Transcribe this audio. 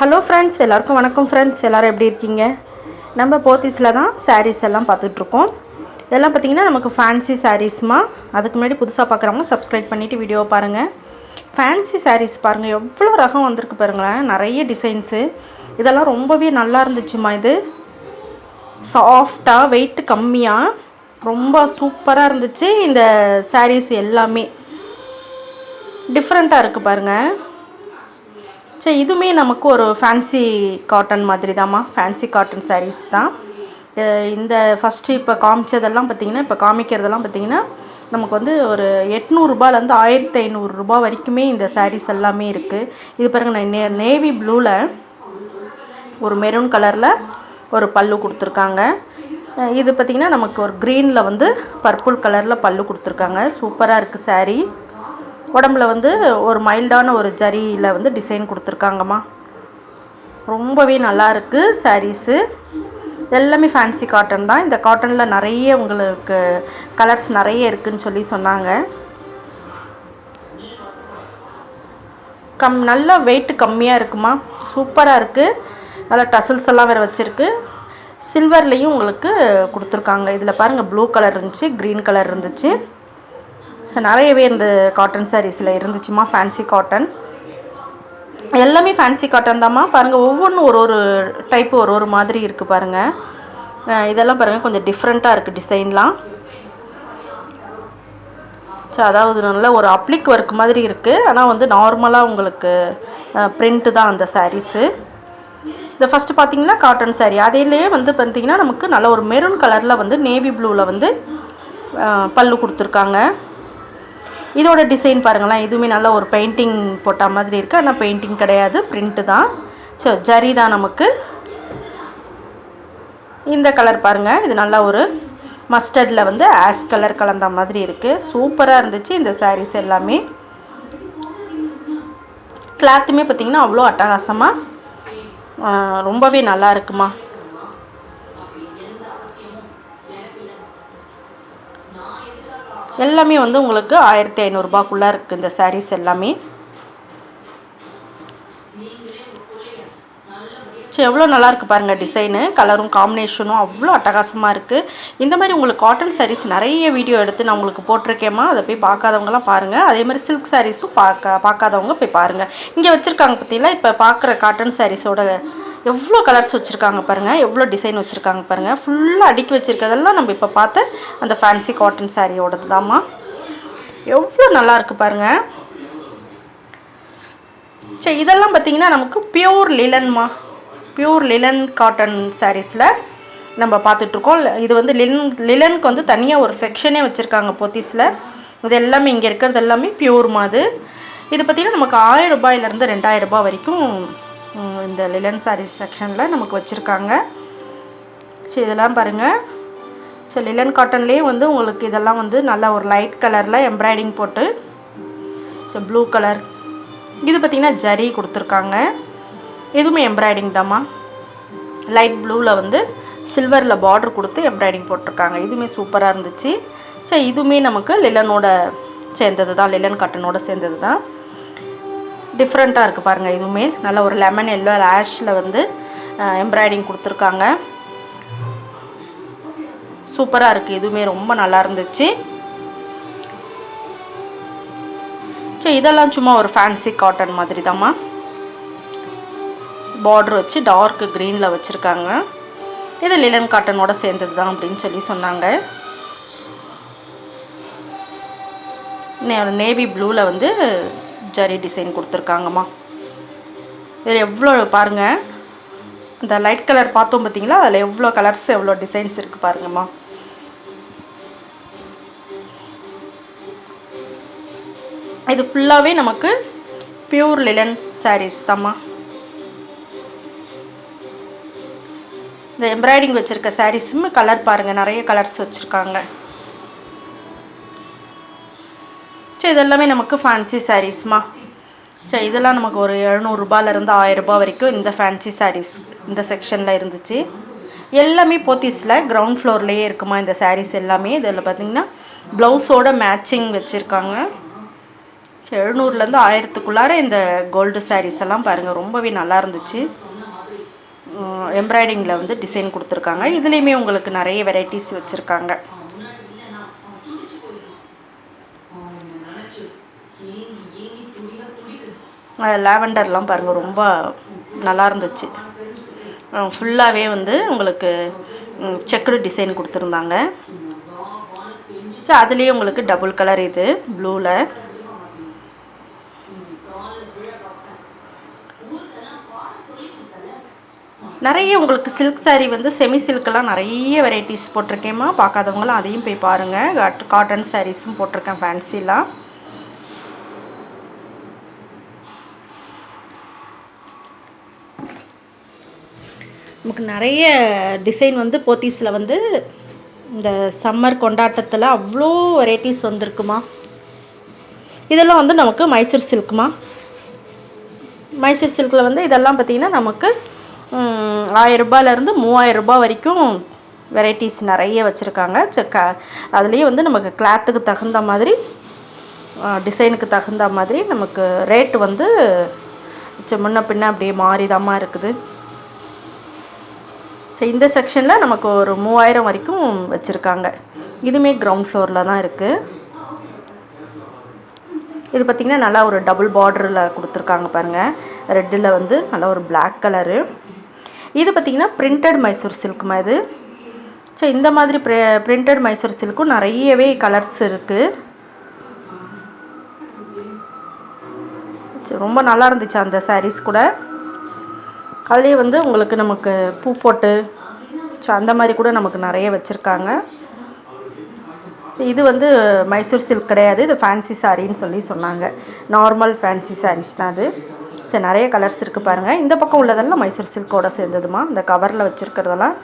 Hello friends, எல்லாருக்கும் வணக்கம் friends. எல்லோரும் எப்படி இருக்கீங்க? நம்ம போத்தீஸில் தான் சாரீஸ் எல்லாம் பார்த்துட்ருக்கோம். இதெல்லாம் பார்த்திங்கன்னா நமக்கு ஃபேன்சி சாரீஸ்மா. அதுக்கு முன்னாடி புதுசாக பார்க்குறவங்க சப்ஸ்கிரைப் பண்ணிவிட்டு வீடியோ பாருங்கள். ஃபேன்சி சாரீஸ் பாருங்கள், எவ்வளோ ரகம் வந்திருக்கு பாருங்களேன். நிறைய டிசைன்ஸு. இதெல்லாம் ரொம்பவே நல்லா இருந்துச்சுமா. இது சாஃப்டாக, வெயிட் கம்மியாக, ரொம்ப சூப்பராக இருந்துச்சு. இந்த சாரீஸ் எல்லாமே டிஃப்ரெண்ட்டாக இருக்குது பாருங்கள். சரி, இதுவுமே நமக்கு ஒரு ஃபேன்சி காட்டன் மாதிரி தாம்மா. ஃபேன்சி காட்டன் சாரீஸ் தான். இந்த ஃபஸ்ட்டு இப்போ காமிச்சதெல்லாம் பார்த்திங்கன்னா, இப்போ காமிக்கிறதெல்லாம் பார்த்திங்கன்னா நமக்கு வந்து ஒரு 800 1500 வரைக்குமே இந்த சாரீஸ் எல்லாமே இருக்குது. இது பாருங்கள், நேவி ப்ளூவில் ஒரு மெரூன் கலரில் ஒரு பல்லு கொடுத்துருக்காங்க. இது பார்த்திங்கன்னா நமக்கு ஒரு க்ரீனில் வந்து பர்பிள் கலரில் பல்லு கொடுத்துருக்காங்க. சூப்பராக இருக்குது சாரீ. உடம்புல வந்து ஒரு மைல்டான ஒரு ஜரியில் வந்து டிசைன் கொடுத்துருக்காங்கம்மா. ரொம்பவே நல்லா இருக்குது சாரீஸு. எல்லாமே ஃபேன்சி காட்டன் தான். இந்த காட்டனில் நிறைய உங்களுக்கு கலர்ஸ் நிறைய இருக்குதுன்னு சொல்லி சொன்னாங்க. நல்லா வெயிட் கம்மியாக இருக்குமா. சூப்பராக இருக்குது. நல்லா டசல்ஸ் எல்லாம் வேறு வச்சுருக்கு. சில்வர்லேயும் உங்களுக்கு கொடுத்துருக்காங்க. இதில் பாருங்கள், ப்ளூ கலர் இருந்துச்சு, க்ரீன் கலர் இருந்துச்சு. ஸோ நிறையவே இந்த காட்டன் சாரீஸில் இருந்துச்சுமா. ஃபேன்சி காட்டன் எல்லாமே ஃபேன்சி காட்டன் தாம்மா. பாருங்கள், ஒவ்வொன்றும் ஒரு ஒரு டைப்பு ஒரு ஒரு மாதிரி இருக்குது பாருங்கள். இதெல்லாம் பாருங்கள், கொஞ்சம் டிஃப்ரெண்ட்டாக இருக்குது டிசைன்லாம். ஸோ அதாவது நல்ல ஒரு அப்ளிக் ஒர்க் மாதிரி இருக்குது. ஆனால் வந்து நார்மலாக உங்களுக்கு பிரிண்ட்டு தான் அந்த சாரீஸு. இந்த ஃபஸ்ட்டு பார்த்திங்கன்னா காட்டன் சாரீ. அதிலே வந்து பார்த்திங்கன்னா நமக்கு நல்ல ஒரு மெரூன் கலரில் வந்து நேவி ப்ளூவில் வந்து பல்லு கொடுத்துருக்காங்க. இதோட டிசைன் பாருங்களேன். இதுவுமே நல்ல ஒரு பெயிண்டிங் போட்ட மாதிரி இருக்குது. ஆனால் பெயிண்டிங் கிடையாது, பிரிண்ட்டு தான். ஸோ ஜரி தான் நமக்கு. இந்த கலர் பாருங்கள், இது நல்லா ஒரு மஸ்டர்டில் வந்து ஆஷ் கலர் கலந்த மாதிரி இருக்குது. சூப்பராக இருந்துச்சு இந்த சாரீஸ் எல்லாமே. கிளாத்துமே பார்த்திங்கன்னா அவ்வளோ அட்டகாசமாக ரொம்பவே நல்லா இருக்குமா. எல்லாமே வந்து உங்களுக்கு 1500 இருக்குது இந்த சாரீஸ் எல்லாமே. சரி, எவ்வளோ நல்லாயிருக்கு பாருங்கள் டிசைனு, கலரும் காம்பினேஷனும் அவ்வளோ அட்டகாசமாக இருக்குது. இந்த மாதிரி உங்களுக்கு காட்டன் சாரீஸ் நிறைய வீடியோ எடுத்து நான் உங்களுக்கு போட்டிருக்கேம்மா. அதை போய் பார்க்காதவங்களாம் பாருங்கள். அதே மாதிரி சில்க் சாரீஸும் பார்க்காதவங்க போய் பாருங்கள். இங்கே வச்சுருக்காங்க பார்த்தீங்களா, இப்போ பார்க்குற காட்டன் சாரீஸோட எவ்வளோ கலர்ஸ் வச்சுருக்காங்க பாருங்கள், எவ்வளோ டிசைன் வச்சுருக்காங்க பாருங்கள். ஃபுல்லாக அடுக்கி வச்சுருக்கிறதெல்லாம் நம்ம இப்போ பார்த்த அந்த ஃபேன்சி காட்டன் சாரியோடது தாம்மா. எவ்வளோ நல்லாயிருக்கு பாருங்கள். சரி, இதெல்லாம் பார்த்திங்கன்னா நமக்கு பியூர் லிலன்மா. பியூர் லிலன் காட்டன் சாரீஸில் நம்ம பார்த்துட்ருக்கோம். இது வந்து லிலனுக்கு வந்து தனியாக ஒரு செக்ஷனே வச்சுருக்காங்க போத்தீஸில். இது எல்லாமே இங்கே இருக்கிறது எல்லாமே பியூர்மா. இது பார்த்திங்கன்னா நமக்கு 1000 ரூபாயிலேருந்து 2000 ரூபாய் வரைக்கும் இந்த லிலன் சாரீ செக்ஷனில் நமக்கு வச்சுருக்காங்க. சரி, இதெல்லாம் பாருங்கள். சரி, லிலன் காட்டன்லேயே வந்து உங்களுக்கு இதெல்லாம் வந்து நல்லா ஒரு லைட் கலரில் எம்ப்ராய்டிங் போட்டு, சரி ப்ளூ கலர். இது பார்த்திங்கன்னா ஜரி கொடுத்துருக்காங்க. இதுவுமே எம்ப்ராய்டிங் தாம்மா. லைட் ப்ளூவில் வந்து சில்வரில் பார்டர் கொடுத்து எம்ப்ராய்டிங் போட்டிருக்காங்க. இதுவுமே சூப்பராக இருந்துச்சு. சரி, இதுவுமே நமக்கு லிலனோட சேர்ந்தது தான், லிலன் காட்டனோட சேர்ந்தது தான். டிஃப்ரெண்ட்டாக இருக்குது பாருங்கள். இதுவுமே நல்ல ஒரு லெமன் எல்லோ ஆஷில் வந்து எம்ப்ராய்டிங் கொடுத்துருக்காங்க. சூப்பராக இருக்குது. இதுவுமே ரொம்ப நல்லா இருந்துச்சு. சரி, இதெல்லாம் சும்மா ஒரு ஃபேன்சி காட்டன் மாதிரி தாம்மா. பார்டர் வச்சு டார்க் க்ரீனில் வச்சுருக்காங்க. இது லிலன் காட்டனோட சேர்ந்தது தான் அப்படின்னு சொல்லி சொன்னாங்க. நேவி ப்ளூவில் வந்து ஜரி டிசைன் கொடுத்துருக்காங்கம்மா. இதில் எவ்வளோ பாருங்கள், இந்த லைட் கலர் பார்த்தோம் பார்த்தீங்களா, அதில் எவ்வளோ கலர்ஸ் எவ்வளோ டிசைன்ஸ் இருக்குது பாருங்கம்மா. இது ஃபுல்லாகவே நமக்கு பியூர் லிலன் சாரீஸ் தாம்மா. இந்த எம்ப்ராய்டிங் வச்சுருக்க சாரீஸும் கலர் பாருங்கள், நிறைய கலர்ஸ் வச்சுருக்காங்க. சரி, இதெல்லாமே நமக்கு ஃபேன்சி சாரீஸ்மா. சரி, இதெல்லாம் நமக்கு ஒரு 700 ரூபாயிலேருந்து 1000 ரூபாய் வரைக்கும் இந்த ஃபேன்சி சாரீஸ் இந்த செக்ஷனில் இருந்துச்சு. எல்லாமே போத்தீஸில் கிரவுண்ட் ஃப்ளோர்லேயே இருக்குமா இந்த சாரீஸ் எல்லாமே. இதில் பார்த்திங்கன்னா ப்ளவுஸோட மேட்சிங் வச்சுருக்காங்க. 700லேருந்து 1000க்குள்ளார இந்த கோல்டு சாரீஸ் எல்லாம் பாருங்கள், ரொம்பவே நல்லா இருந்துச்சு. எம்ப்ராய்டிங்கில் வந்து டிசைன் கொடுத்துருக்காங்க. இதுலேயுமே உங்களுக்கு நிறைய வெரைட்டிஸ் வச்சுருக்காங்க. லாவெண்டர்லாம் பாருங்கள், ரொம்ப நல்லா இருந்துச்சு. ஃபுல்லாகவே வந்து உங்களுக்கு செக்குடு டிசைன் கொடுத்துருந்தாங்க. ஸோ அதுலேயே உங்களுக்கு டபுள் கலர், இது ப்ளூவில். நிறைய உங்களுக்கு சில்க் சாரீ வந்து செமி சில்கெல்லாம் நிறைய வெரைட்டிஸ் போட்டிருக்கேம்மா. பார்க்காதவங்களும் அதையும் போய் பாருங்கள். காட்டன் சாரீஸும் போட்டிருக்கேன், ஃபேன்சிலாம். நமக்கு நிறைய டிசைன் வந்து போத்தீஸில் வந்து இந்த சம்மர் கொண்டாட்டத்தில் அவ்வளோ வெரைட்டிஸ் வந்திருக்குமா. இதெல்லாம் வந்து நமக்கு மைசூர் சில்க்குமா. மைசூர் சில்கில் வந்து இதெல்லாம் பார்த்திங்கன்னா நமக்கு 1000 ரூபாயிலேருந்து 3000 ரூபாய் வரைக்கும் வெரைட்டிஸ் நிறைய வச்சுருக்காங்க. அதுலேயே வந்து நமக்கு கிளாத்துக்கு தகுந்த மாதிரி, டிசைனுக்கு தகுந்த மாதிரி நமக்கு ரேட்டு வந்து முன்ன பின்ன அப்படியே மாறிதாம்மா இருக்குது. ஸோ இந்த செக்ஷனில் நமக்கு ஒரு 3000 வரைக்கும் வச்சுருக்காங்க. இதுவுமே கிரவுண்ட் ஃப்ளோரில் தான் இருக்குது. இது பார்த்திங்கன்னா நல்லா ஒரு டபுள் பார்டரில் கொடுத்துருக்காங்க பாருங்கள். ரெட்டில் வந்து நல்லா ஒரு பிளாக் கலரு. இது பார்த்திங்கன்னா பிரிண்டட் மைசூர் சில்க்குமா இது. ஸோ இந்த மாதிரி பிரிண்டட் மைசூர் சில்க்கும் நிறையவே கலர்ஸ் இருக்குது. ரொம்ப நல்லா இருந்துச்சு அந்த சாரீஸ் கூட. அதுலேயே வந்து உங்களுக்கு நமக்கு பூ போட்டு ஸோ அந்த மாதிரி கூட நமக்கு நிறைய வச்சுருக்காங்க. இது வந்து மைசூர் சில்க் கிடையாது, இது ஃபேன்சி சாரின்னு சொல்லி சொன்னாங்க. நார்மல் ஃபேன்சி சாரீஸ் தான் அது. சரி, நிறைய கலர்ஸ் இருக்குது பாருங்கள். இந்த பக்கம் உள்ளதெல்லாம் மைசூர் சில்கோடு சேர்ந்ததுமா. இந்த கவரில் வச்சுருக்கிறதெல்லாம்